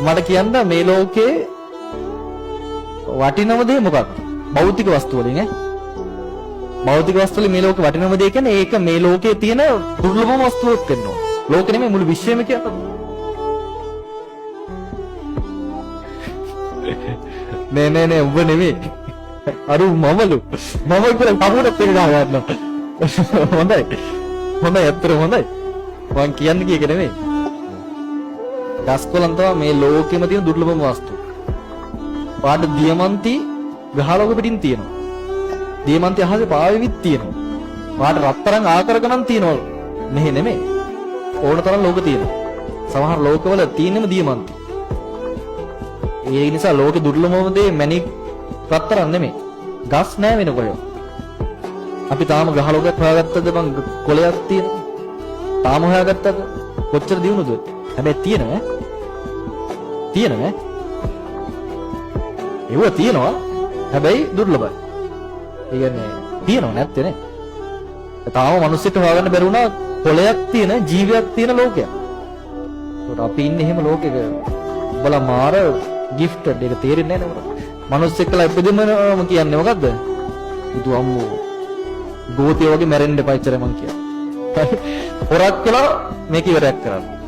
මට කියන්න මේ ලෝකේ වටිනම දේ මොකක්ද? භෞතික වස්තු වලින් ඈ. භෞතික වස්තු වලින් මේ ලෝකේ වටිනම දේ කියන්නේ ඒක මේ ලෝකේ තියෙන දුර්ලභම වස්තුවක් වෙන්න ඕන. ලෝකෙ නෙමෙයි මුළු විශ්වෙම කියන්නේ. නෑ ඔබ නෙමෙයි. අර මමලු. මම කියලා කවුරුත් එක ගන්නවා. හොඳයි. හොඳයි අතර හොඳයි. මං කියන්නේ කීයක නෙමෙයි. ගස්කොලන් තමයි මේ ලෝකෙම තියෙන දුර්ලභම වස්තු. පාඩ දියමන්ති ගහලොක පිටින් තියෙනවා. දියමන්ති අහසේ පාවෙවිත් තියෙනවා. පාඩ රත්තරන් ආකරකනම් තියෙනවා. මෙහෙ නෙමෙයි. ඕන තරම් ලෝක තියෙනවා. සමහර ලෝකවල තියෙනම දියමන්ති. ඒ නිසා ලෝකේ දුර්ලභම දේ මැණික් රත්තරන් නෙමෙයි. ගස් නෑ වෙන කොහෙව. අපි තාම ගහලොකක් හොයාගත්තද බං කොලයක් තියෙනවා. තාම හොයාගත්තද? කොච්චර දිනුනද? හැබැයි තියෙනවා. තියෙනවා. ඒව තියෙනවා. හැබැයි දුර්ලභයි. ඒ කියන්නේ තියෙනව නැත්තේ නේ. තාම මිනිස්සුන්ට හොයාගන්න බැරි වුණා කොලයක් තියෙන ජීවියක් තියෙන ලෝකයක්. ඒකට අපි ඉන්නේ එහෙම ලෝකෙක. උඹලා මාර ගිෆ්ටඩ් එක තේරෙන්නේ නැහැ නේද? මිනිස්සෙක්ලා ඉපදෙම කියන්නේ මොකද්ද? බුදු අම්මෝ. ගෝතිය වගේ මැරෙන්න එපා ඉච්චර මං කියන්නේ. හොරක් කළා මේක ඉවරයක් කරන්න.